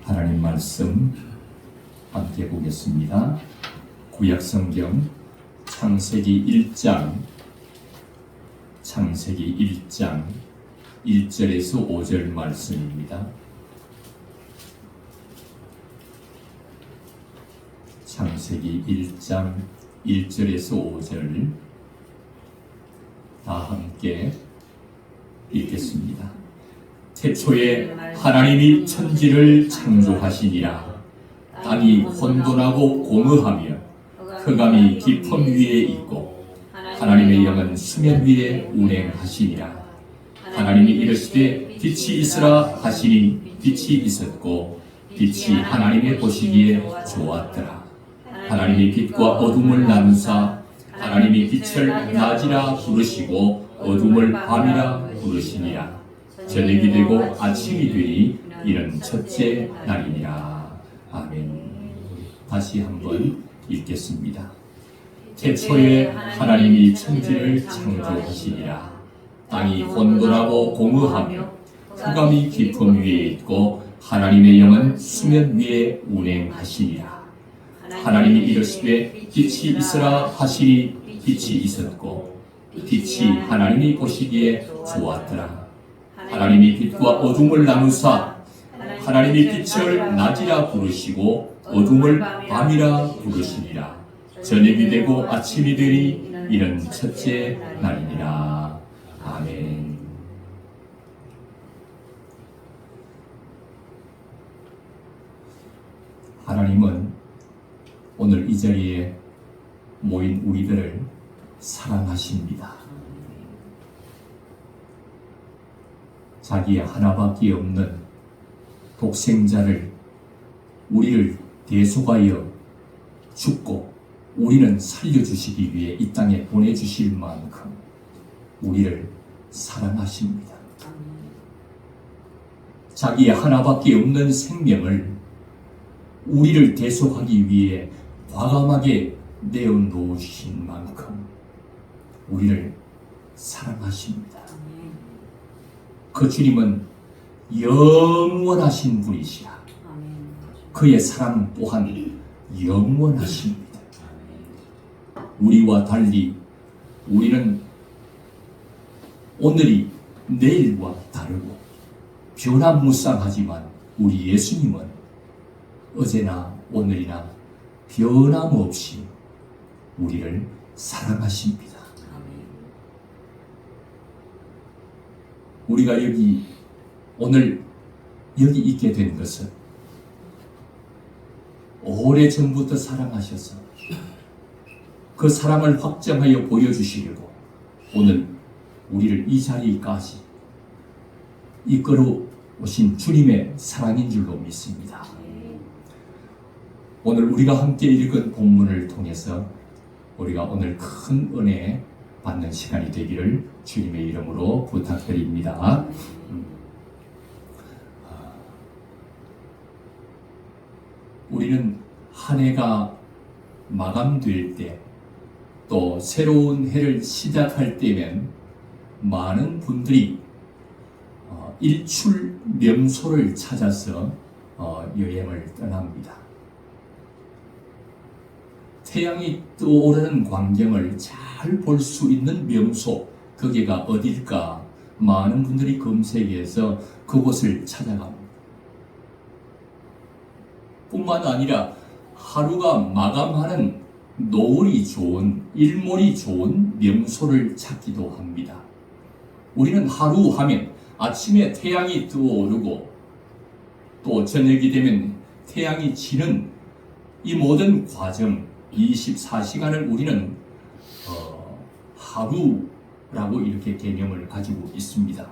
하나님 말씀 함께 보겠습니다. 구약성경 창세기 1장 1절에서 5절 말씀입니다. 창세기 1장 1절에서 5절 다 함께 읽겠습니다. 태초에 하나님이 천지를 창조하시니라. 땅이 혼돈하고 공허하며 흑암이 깊음 위에 있고 하나님의 영은 수면 위에 운행하시니라. 하나님이 이르시되 빛이 있으라 하시니 빛이 있었고 빛이 하나님의 보시기에 좋았더라. 하나님이 빛과 어둠을 나누사 하나님이 빛을 낮이라 부르시고 어둠을 밤이라 부르시니라. 저녁이 되고 아침이 되니 이는 첫째 날이니라. 아멘. 다시 한번 읽겠습니다. 태초에 하나님이 천지를 창조하시니라. 땅이 혼돈하고 공허하며 흑암이 깊음 위에 있고 하나님의 영은 수면 위에 운행하시니라. 하나님이 이르시되 빛이 있으라 하시니 빛이 있었고 빛이 하나님이 보시기에 좋았더라. 하나님이 빛과 어둠을 나누사 하나님이 빛을 낮이라 부르시고 어둠을 밤이라 부르시니라. 저녁이 되고 아침이 되니 이는 첫째 날이니라. 아멘. 하나님은 오늘 이 자리에 모인 우리들을 사랑하십니다. 자기의 하나밖에 없는 독생자를 우리를 대속하여 죽고 우리는 살려주시기 위해 이 땅에 보내주실 만큼 우리를 사랑하십니다. 자기의 하나밖에 없는 생명을 우리를 대속하기 위해 과감하게 내어놓으신 만큼 우리를 사랑하십니다. 그 주님은 영원하신 분이시라. 그의 사랑 또한 영원하십니다. 우리와 달리 우리는 오늘이 내일과 다르고 변화무쌍하지만 우리 예수님은 어제나 오늘이나 변함없이 우리를 사랑하십니다. 우리가 오늘 여기 있게 된 것은 오래전부터 사랑하셔서 그 사랑을 확정하여 보여주시려고 오늘 우리를 이 자리까지 이끌어 오신 주님의 사랑인 줄로 믿습니다. 오늘 우리가 함께 읽은 본문을 통해서 우리가 오늘 큰 은혜 받는 시간이 되기를 주님의 이름으로 부탁드립니다. 우리는 한 해가 마감될 때 또 새로운 해를 시작할 때면 많은 분들이 일출 명소를 찾아서 여행을 떠납니다. 태양이 떠오르는 광경을 잘 볼 수 있는 명소, 거기가 어딜까? 많은 분들이 검색해서 그곳을 찾아갑니다. 뿐만 아니라 하루가 마감하는 노을이 좋은, 일몰이 좋은 명소를 찾기도 합니다. 우리는 하루 하면 아침에 태양이 떠오르고 또 저녁이 되면 태양이 지는 이 모든 과정 24시간을 우리는 하루라고 이렇게 개념을 가지고 있습니다.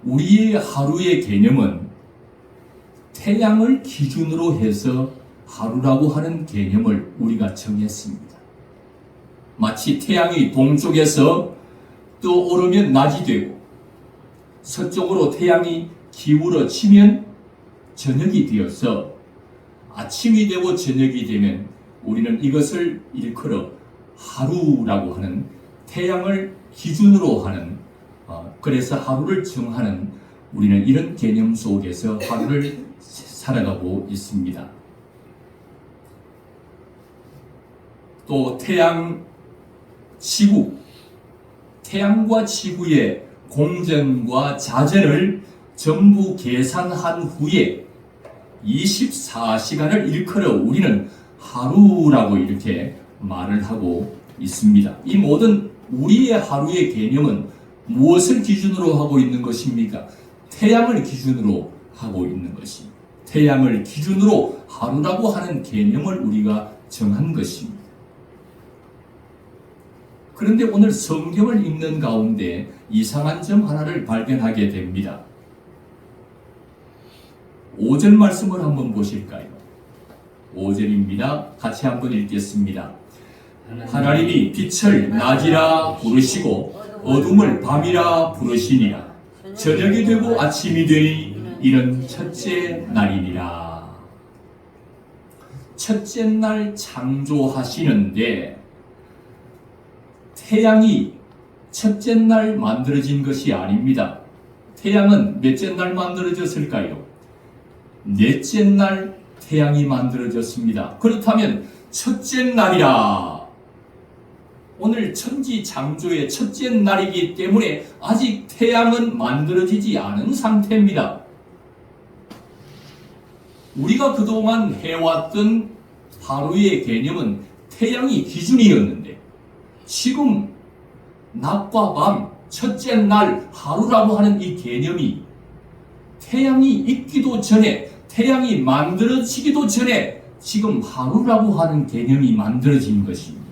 우리의 하루의 개념은 태양을 기준으로 해서 하루라고 하는 개념을 우리가 정했습니다. 마치 태양이 동쪽에서 떠오르면 낮이 되고 서쪽으로 태양이 기울어지면 저녁이 되어서 아침이 되고 저녁이 되면 우리는 이것을 일컬어 하루라고 하는 태양을 기준으로 하는 그래서 하루를 정하는 우리는 이런 개념 속에서 하루를 살아가고 있습니다. 또 태양과 지구의 공전과 자전을 전부 계산한 후에 24시간을 일컬어 우리는 하루라고 이렇게 말을 하고 있습니다. 이 모든 우리의 하루의 개념은 무엇을 기준으로 하고 있는 것입니까? 태양을 기준으로 하고 있는 것입니다. 태양을 기준으로 하루라고 하는 개념을 우리가 정한 것입니다. 그런데 오늘 성경을 읽는 가운데 이상한 점 하나를 발견하게 됩니다. 5절 말씀을 한번 보실까요? 5절입니다. 같이 한번 읽겠습니다. 하나님이 빛을 낮이라 부르시고 어둠을 밤이라 부르시니라. 저녁이 되고 아침이 되니 이는 첫째 날이니라. 첫째 날 창조하시는데 태양이 첫째 날 만들어진 것이 아닙니다. 태양은 몇째 날 만들어졌을까요? 넷째 날 태양이 만들어졌습니다. 그렇다면 첫째 날이라. 오늘 천지 창조의 첫째 날이기 때문에 아직 태양은 만들어지지 않은 상태입니다. 우리가 그동안 해왔던 하루의 개념은 태양이 기준이었는데 지금 낮과 밤, 첫째 날, 하루라고 하는 이 개념이 태양이 있기도 전에, 태양이 만들어지기도 전에 지금 하루라고 하는 개념이 만들어진 것입니다.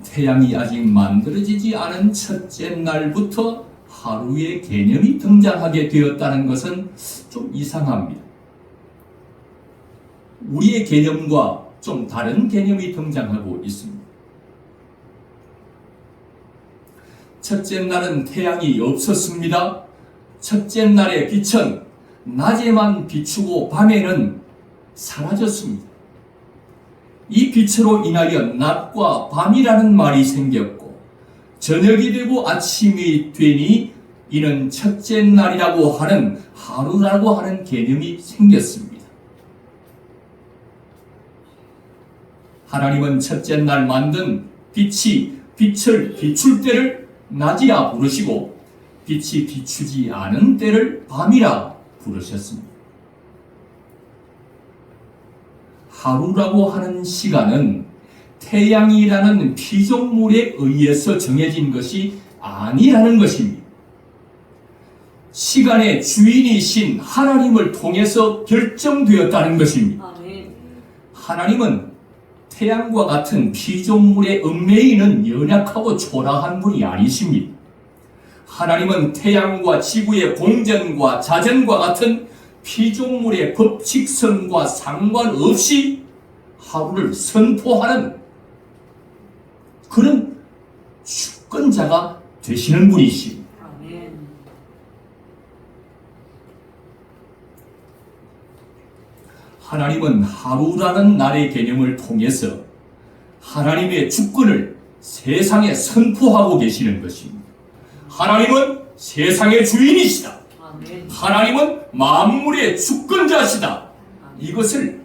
태양이 아직 만들어지지 않은 첫째 날부터 하루의 개념이 등장하게 되었다는 것은 좀 이상합니다. 우리의 개념과 좀 다른 개념이 등장하고 있습니다. 첫째 날은 태양이 없었습니다. 첫째 날의 빛은 낮에만 비추고 밤에는 사라졌습니다. 이 빛으로 인하여 낮과 밤이라는 말이 생겼고 저녁이 되고 아침이 되니 이는 첫째 날이라고 하는 하루라고 하는 개념이 생겼습니다. 하나님은 첫째 날 만든 빛을 비출 때를 낮이라 부르시고 빛이 비추지 않은 때를 밤이라 부르셨습니다. 하루라고 하는 시간은 태양이라는 피조물에 의해서 정해진 것이 아니라는 것입니다. 시간의 주인이신 하나님을 통해서 결정되었다는 것입니다. 하나님은 태양과 같은 피조물의 얽매이는 연약하고 초라한 분이 아니십니다. 하나님은 태양과 지구의 공전과 자전과 같은 피조물의 법칙성과 상관없이 하루를 선포하는 그런 주권자가 되시는 분이십니다. 하나님은 하루라는 날의 개념을 통해서 하나님의 주권을 세상에 선포하고 계시는 것입니다. 하나님은 세상의 주인이시다. 하나님은 만물의 주권자시다. 이것을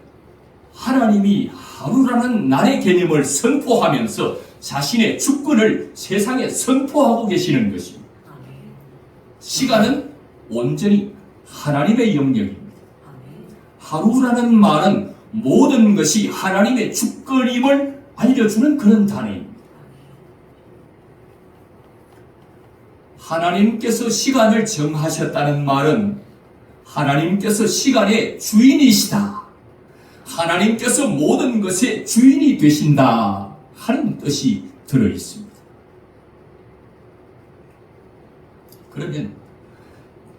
하나님이 하루라는 날의 개념을 선포하면서 자신의 주권을 세상에 선포하고 계시는 것입니다. 시간은 온전히 하나님의 영역입니다. 하루라는 말은 모든 것이 하나님의 주권임을 알려주는 그런 단어입니다. 하나님께서 시간을 정하셨다는 말은 하나님께서 시간의 주인이시다. 하나님께서 모든 것의 주인이 되신다 하는 뜻이 들어있습니다. 그러면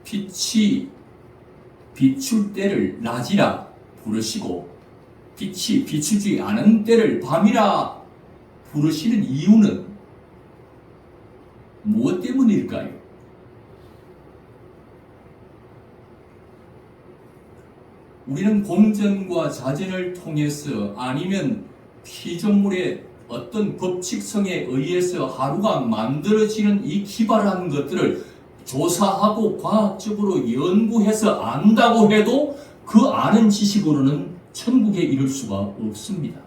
빛이 비출 때를 낮이라 부르시고 빛이 비추지 않은 때를 밤이라 부르시는 이유는 무엇 때문일까요? 우리는 공전과 자전을 통해서 아니면 피조물의 어떤 법칙성에 의해서 하루가 만들어지는 이 기발한 것들을 조사하고 과학적으로 연구해서 안다고 해도 그 아는 지식으로는 천국에 이를 수가 없습니다.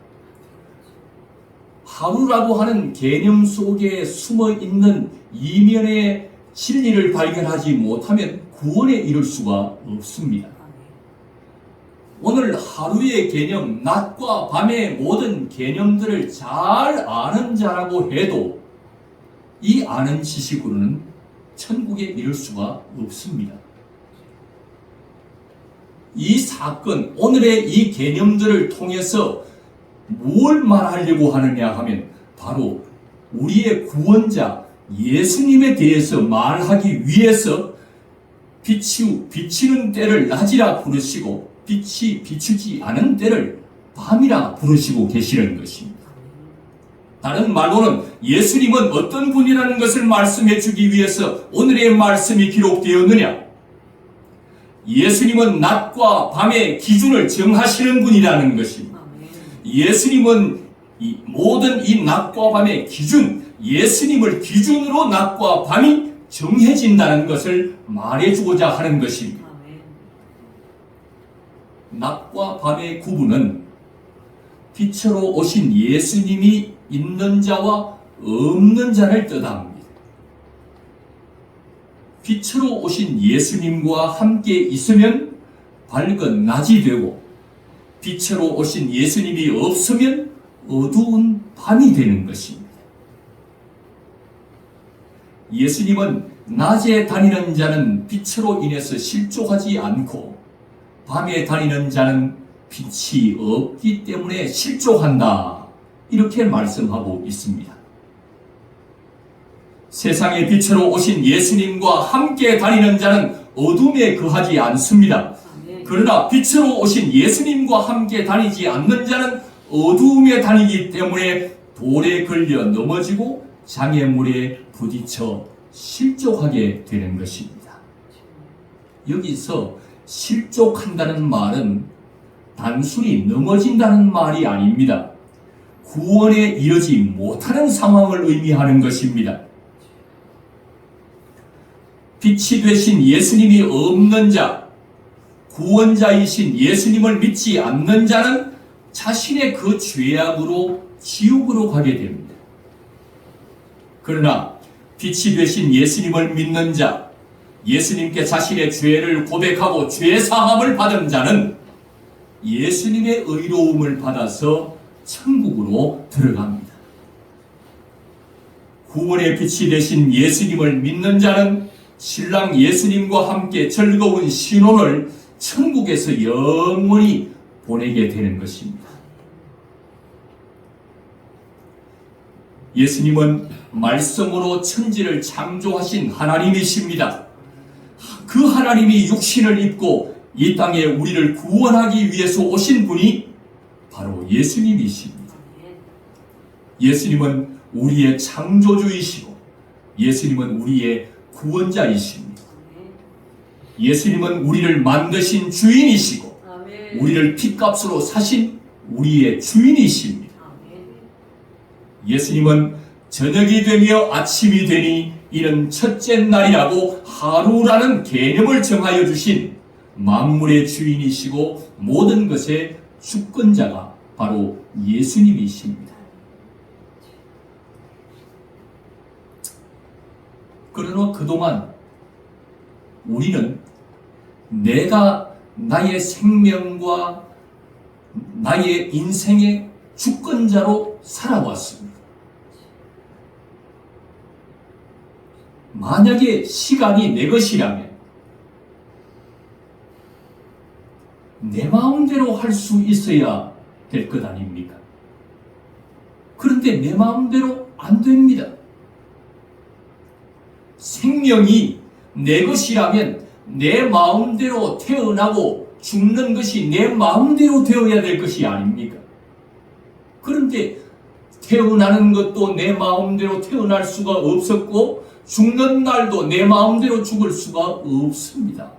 하루라고 하는 개념 속에 숨어 있는 이면의 진리를 발견하지 못하면 구원에 이를 수가 없습니다. 오늘 하루의 개념, 낮과 밤의 모든 개념들을 잘 아는 자라고 해도 이 아는 지식으로는 천국에 이를 수가 없습니다. 이 사건, 오늘의 이 개념들을 통해서 뭘 말하려고 하느냐 하면 바로 우리의 구원자 예수님에 대해서 말하기 위해서 비치는 때를 낮이라 부르시고 빛이 비추지 않은 때를 밤이라 부르시고 계시는 것입니다. 다른 말로는 예수님은 어떤 분이라는 것을 말씀해 주기 위해서 오늘의 말씀이 기록되었느냐? 예수님은 낮과 밤의 기준을 정하시는 분이라는 것입니다. 예수님은 모든 이 낮과 밤의 기준, 예수님을 기준으로 낮과 밤이 정해진다는 것을 말해주고자 하는 것입니다. 낮과 밤의 구분은 빛으로 오신 예수님이 있는 자와 없는 자를 뜻합니다. 빛으로 오신 예수님과 함께 있으면 밝은 낮이 되고 빛으로 오신 예수님이 없으면 어두운 밤이 되는 것입니다. 예수님은 낮에 다니는 자는 빛으로 인해서 실족하지 않고 밤에 다니는 자는 빛이 없기 때문에 실족한다. 이렇게 말씀하고 있습니다. 세상의 빛으로 오신 예수님과 함께 다니는 자는 어둠에 거하지 않습니다. 그러나 빛으로 오신 예수님과 함께 다니지 않는 자는 어두움에 다니기 때문에 돌에 걸려 넘어지고 장애물에 부딪혀 실족하게 되는 것입니다. 여기서 실족한다는 말은 단순히 넘어진다는 말이 아닙니다. 구원에 이르지 못하는 상황을 의미하는 것입니다. 빛이 되신 예수님이 없는 자, 구원자이신 예수님을 믿지 않는 자는 자신의 그 죄악으로 지옥으로 가게 됩니다. 그러나 빛이 되신 예수님을 믿는 자, 예수님께 자신의 죄를 고백하고 죄 사함을 받은 자는 예수님의 의로움을 받아서 천국으로 들어갑니다. 구원의 빛이 되신 예수님을 믿는 자는 신랑 예수님과 함께 즐거운 신혼을 천국에서 영원히 보내게 되는 것입니다. 예수님은 말씀으로 천지를 창조하신 하나님이십니다. 그 하나님이 육신을 입고 이 땅에 우리를 구원하기 위해서 오신 분이 바로 예수님이십니다. 예수님은 우리의 창조주이시고 예수님은 우리의 구원자이십니다. 예수님은 우리를 만드신 주인이시고 우리를 핏값으로 사신 우리의 주인이십니다. 예수님은 저녁이 되며 아침이 되니 이는 첫째 날이라고 하루라는 개념을 정하여 주신 만물의 주인이시고 모든 것의 주권자가 바로 예수님이십니다. 그러나 그동안 우리는 내가 나의 생명과 나의 인생의 주권자로 살아왔습니다. 만약에 시간이 내 것이라면 내 마음대로 할 수 있어야 될 것 아닙니까? 그런데 내 마음대로 안 됩니다. 생명이 내 것이라면 내 마음대로 태어나고 죽는 것이 내 마음대로 되어야 될 것이 아닙니까? 그런데 태어나는 것도 내 마음대로 태어날 수가 없었고 죽는 날도 내 마음대로 죽을 수가 없습니다.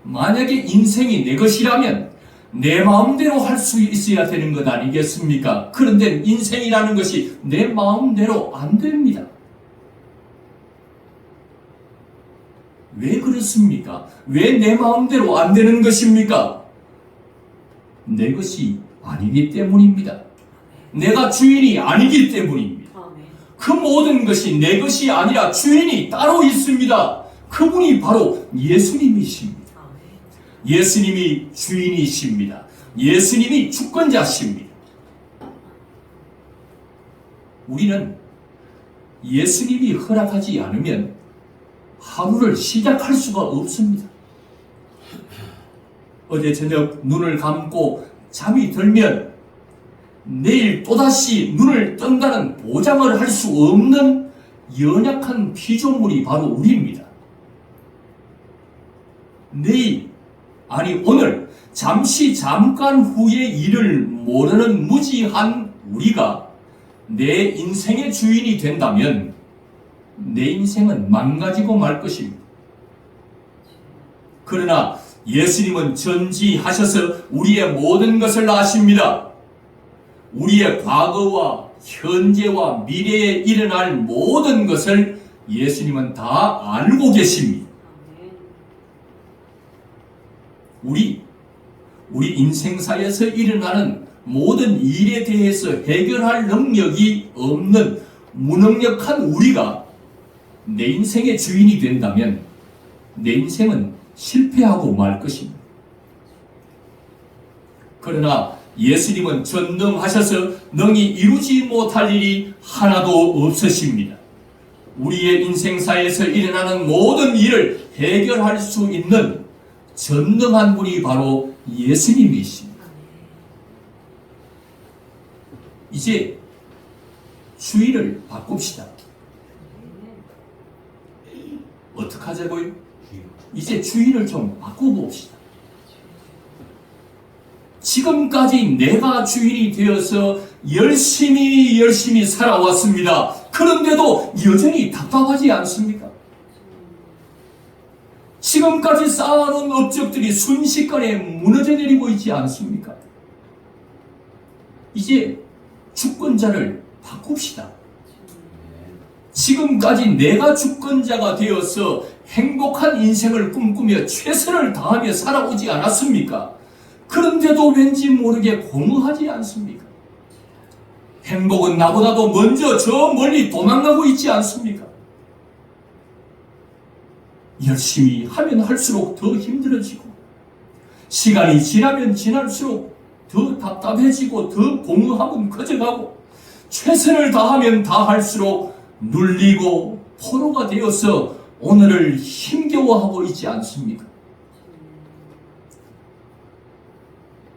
만약에 인생이 내 것이라면 내 마음대로 할 수 있어야 되는 것 아니겠습니까? 그런데 인생이라는 것이 내 마음대로 안 됩니다. 왜 그렇습니까? 왜 내 마음대로 안 되는 것입니까? 내 것이 아니기 때문입니다. 내가 주인이 아니기 때문입니다. 그 모든 것이 내 것이 아니라 주인이 따로 있습니다. 그분이 바로 예수님이십니다. 예수님이 주인이십니다. 예수님이 주권자십니다. 우리는 예수님이 허락하지 않으면 하루를 시작할 수가 없습니다. 어제 저녁 눈을 감고 잠이 들면 내일 또다시 눈을 뜬다는 보장을 할 수 없는 연약한 피조물이 바로 우리입니다. 내일, 아니 오늘 잠깐 후의 일을 모르는 무지한 우리가 내 인생의 주인이 된다면 내 인생은 망가지고 말 것입니다. 그러나 예수님은 전지하셔서 우리의 모든 것을 아십니다. 우리의 과거와 현재와 미래에 일어날 모든 것을 예수님은 다 알고 계십니다. 우리 인생사에서 일어나는 모든 일에 대해서 해결할 능력이 없는 무능력한 우리가 내 인생의 주인이 된다면 내 인생은 실패하고 말 것입니다. 그러나 예수님은 전능하셔서 능히 이루지 못할 일이 하나도 없으십니다. 우리의 인생사에서 일어나는 모든 일을 해결할 수 있는 전능한 분이 바로 예수님이십니다. 이제 주의를 바꿉시다. 어떻게 하자고요? 이제 주의를 좀 바꿔봅시다. 지금까지 내가 주인이 되어서 열심히 살아왔습니다. 그런데도 여전히 답답하지 않습니까? 지금까지 쌓아놓은 업적들이 순식간에 무너져 내리고 있지 않습니까? 이제 주권자를 바꿉시다. 지금까지 내가 주권자가 되어서 행복한 인생을 꿈꾸며 최선을 다하며 살아오지 않았습니까? 그런데도 왠지 모르게 공허하지 않습니까? 행복은 나보다도 먼저 저 멀리 도망가고 있지 않습니까? 열심히 하면 할수록 더 힘들어지고 시간이 지나면 지날수록 더 답답해지고 더 공허함은 커져가고 최선을 다하면 다할수록 눌리고 포로가 되어서 오늘을 힘겨워하고 있지 않습니까?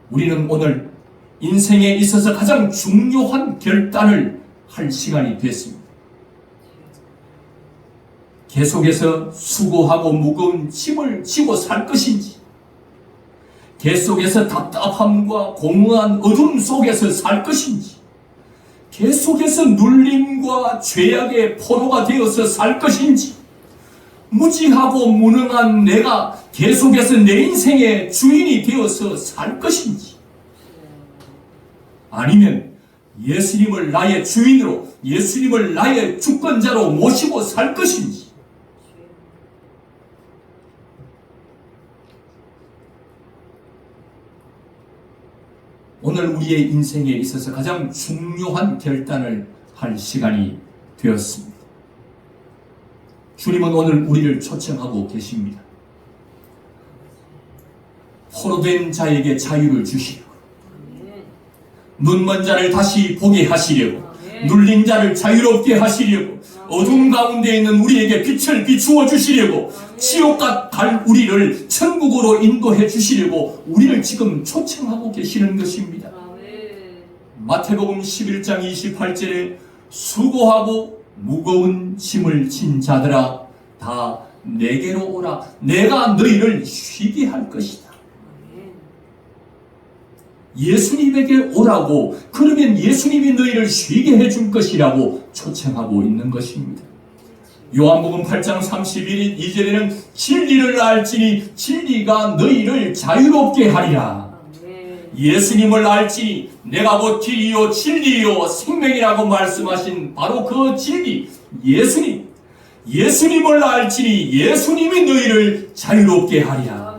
우리는 오늘 인생에 있어서 가장 중요한 결단을 할 시간이 됐습니다. 계속해서 수고하고 무거운 짐을 지고 살 것인지, 계속해서 답답함과 공허한 어둠 속에서 살 것인지, 계속해서 눌림과 죄악의 포로가 되어서 살 것인지, 무지하고 무능한 내가 계속해서 내 인생의 주인이 되어서 살 것인지, 아니면 예수님을 나의 주인으로, 예수님을 나의 주권자로 모시고 살 것인지, 오늘 우리의 인생에 있어서 가장 중요한 결단을 할 시간이 되었습니다. 주님은 오늘 우리를 초청하고 계십니다. 포로된 자에게 자유를 주시려고, 눈먼 자를 다시 보게 하시려고, 눌린 자를 자유롭게 하시려고, 어둠 가운데 있는 우리에게 빛을 비추어 주시려고, 지옥과 갈 우리를 천국으로 인도해 주시려고 우리를 지금 초청하고 계시는 것입니다. 마태복음 11장 28절에 수고하고 무거운 짐을 진 자들아 다 내게로 오라, 내가 너희를 쉬게 할 것이다. 예수님에게 오라고, 그러면 예수님이 너희를 쉬게 해줄 것이라고 초청하고 있는 것입니다. 요한복음 8장 32절에는 진리를 알지니 진리가 너희를 자유롭게 하리라. 예수님을 알지니 내가 곧 길이요 진리요 생명이라고 말씀하신 바로 그 진리 예수님을 알지니 예수님이 너희를 자유롭게 하리라.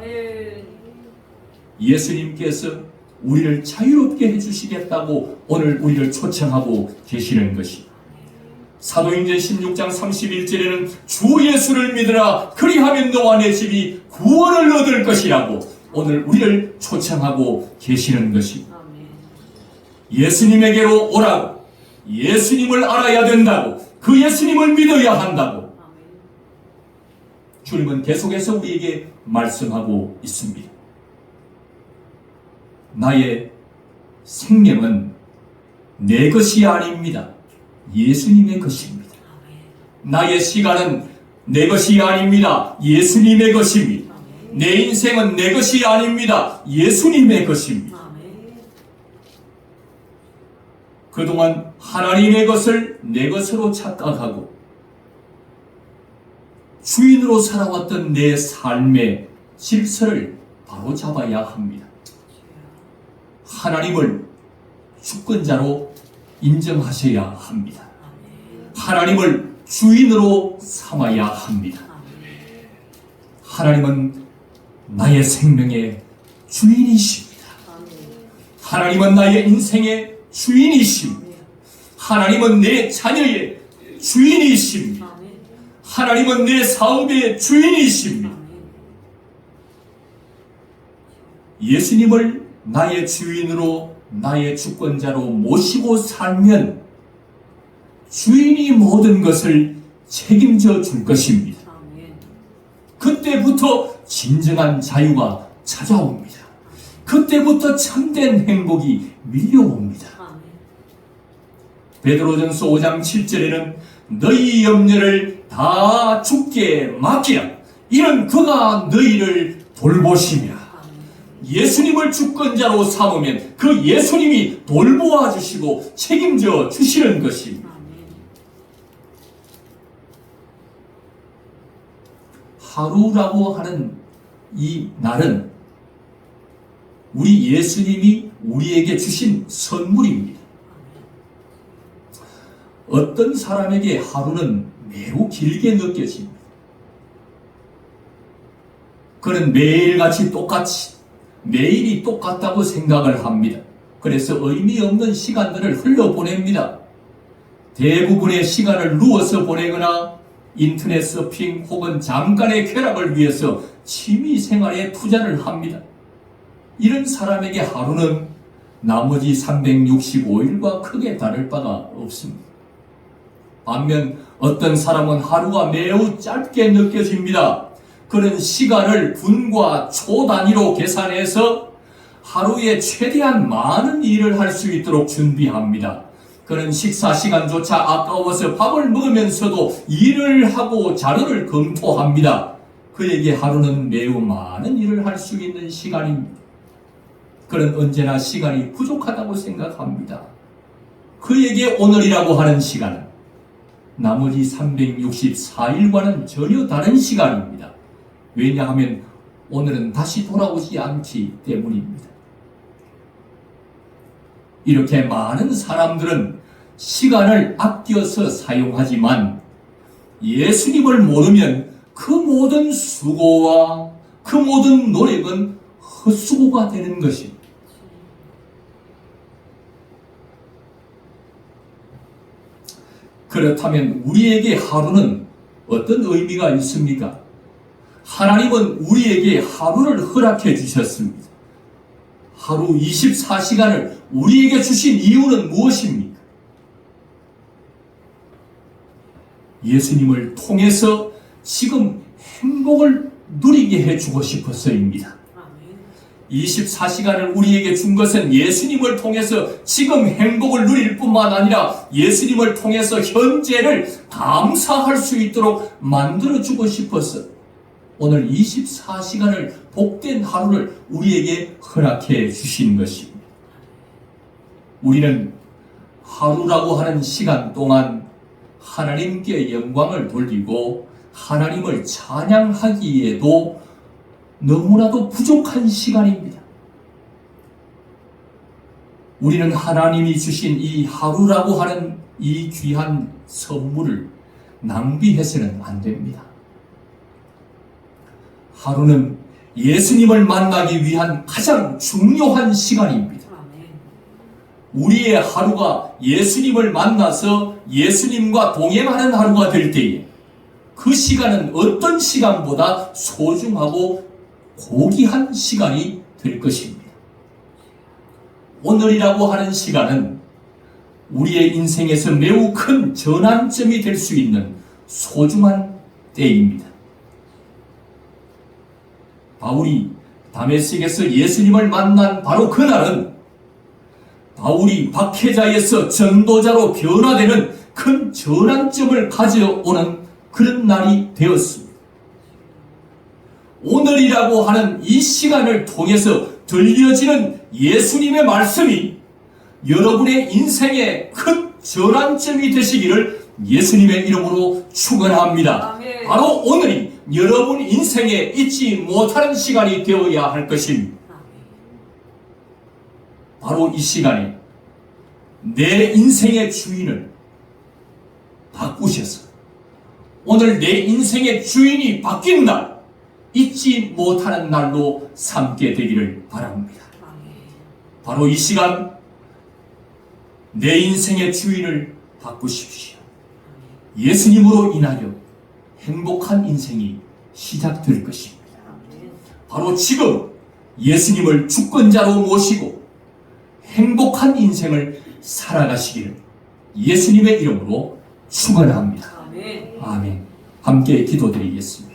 예수님께서 우리를 자유롭게 해주시겠다고 오늘 우리를 초청하고 계시는 것이, 사도행전 16장 31절에는 주 예수를 믿으라 그리하면 너와 내 집이 구원을 얻을 것이라고 오늘 우리를 초청하고 계시는 것입니다. 예수님에게로 오라고, 예수님을 알아야 된다고, 그 예수님을 믿어야 한다고 주님은 계속해서 우리에게 말씀하고 있습니다. 나의 생명은 내 것이 아닙니다. 예수님의 것입니다. 나의 시간은 내 것이 아닙니다. 예수님의 것입니다. 내 인생은 내 것이 아닙니다. 예수님의 것입니다. 그동안 하나님의 것을 내 것으로 착각하고 주인으로 살아왔던 내 삶의 질서를 바로잡아야 합니다. 하나님을 주권자로 인정하셔야 합니다. 하나님을 주인으로 삼아야 합니다. 하나님은 나의 생명의 주인이십니다. 하나님은 나의 인생의 주인이십니다. 하나님은 내 자녀의 주인이십니다. 하나님은 내 사업의 주인이십니다. 예수님을 나의 주인으로, 나의 주권자로 모시고 살면 주인이 모든 것을 책임져 줄 것입니다. 그때부터 진정한 자유가 찾아옵니다. 그때부터 참된 행복이 밀려옵니다. 베드로전서 5장 7절에는 너희 염려를 다 주께 맡기라. 이는 그가 너희를 돌보시며, 예수님을 주권자로 삼으면 그 예수님이 돌보아 주시고 책임져 주시는 것입니다. 하루라고 하는 이 날은 우리 예수님이 우리에게 주신 선물입니다. 어떤 사람에게 하루는 매우 길게 느껴집니다. 그는 매일같이 똑같이 매일이 똑같다고 생각을 합니다. 그래서 의미 없는 시간들을 흘려보냅니다. 대부분의 시간을 누워서 보내거나 인터넷 서핑 혹은 잠깐의 쾌락을 위해서 취미생활에 투자를 합니다. 이런 사람에게 하루는 나머지 365일과 크게 다를 바가 없습니다. 반면 어떤 사람은 하루가 매우 짧게 느껴집니다. 그는 시간을 분과 초 단위로 계산해서 하루에 최대한 많은 일을 할 수 있도록 준비합니다. 그는 식사 시간조차 아까워서 밥을 먹으면서도 일을 하고 자료를 검토합니다. 그에게 하루는 매우 많은 일을 할 수 있는 시간입니다. 그는 언제나 시간이 부족하다고 생각합니다. 그에게 오늘이라고 하는 시간은 나머지 364일과는 전혀 다른 시간입니다. 왜냐하면 오늘은 다시 돌아오지 않기 때문입니다. 이렇게 많은 사람들은 시간을 아껴서 사용하지만 예수님을 모르면 그 모든 수고와 그 모든 노력은 헛수고가 되는 것입니다. 그렇다면 우리에게 하루는 어떤 의미가 있습니까? 하나님은 우리에게 하루를 허락해 주셨습니다. 하루 24시간을 우리에게 주신 이유는 무엇입니까? 예수님을 통해서 지금 행복을 누리게 해주고 싶어서입니다. 24시간을 우리에게 준 것은 예수님을 통해서 지금 행복을 누릴 뿐만 아니라 예수님을 통해서 현재를 감사할 수 있도록 만들어주고 싶어서 오늘 24시간을 복된 하루를 우리에게 허락해 주신 것입니다. 우리는 하루라고 하는 시간 동안 하나님께 영광을 돌리고 하나님을 찬양하기에도 너무나도 부족한 시간입니다. 우리는 하나님이 주신 이 하루라고 하는 이 귀한 선물을 낭비해서는 안 됩니다. 하루는 예수님을 만나기 위한 가장 중요한 시간입니다. 우리의 하루가 예수님을 만나서 예수님과 동행하는 하루가 될 때에 그 시간은 어떤 시간보다 소중하고 고귀한 시간이 될 것입니다. 오늘이라고 하는 시간은 우리의 인생에서 매우 큰 전환점이 될 수 있는 소중한 때입니다. 바울이 다메섹에서 예수님을 만난 바로 그날은 바울이 박해자에서 전도자로 변화되는 큰 전환점을 가져오는 그런 날이 되었습니다. 오늘이라고 하는 이 시간을 통해서 들려지는 예수님의 말씀이 여러분의 인생의 큰 전환점이 되시기를 예수님의 이름으로 축원합니다. 아멘. 바로 오늘이 여러분 인생에 잊지 못하는 시간이 되어야 할 것입니다. 바로 이 시간에 내 인생의 주인을 바꾸셔서 오늘 내 인생의 주인이 바뀐 날, 잊지 못하는 날로 삼게 되기를 바랍니다. 바로 이 시간 내 인생의 주인을 바꾸십시오. 예수님으로 인하여 행복한 인생이 시작될 것입니다. 바로 지금 예수님을 주권자로 모시고 행복한 인생을 살아가시기를 예수님의 이름으로 축원합니다. 아멘. 함께 기도드리겠습니다.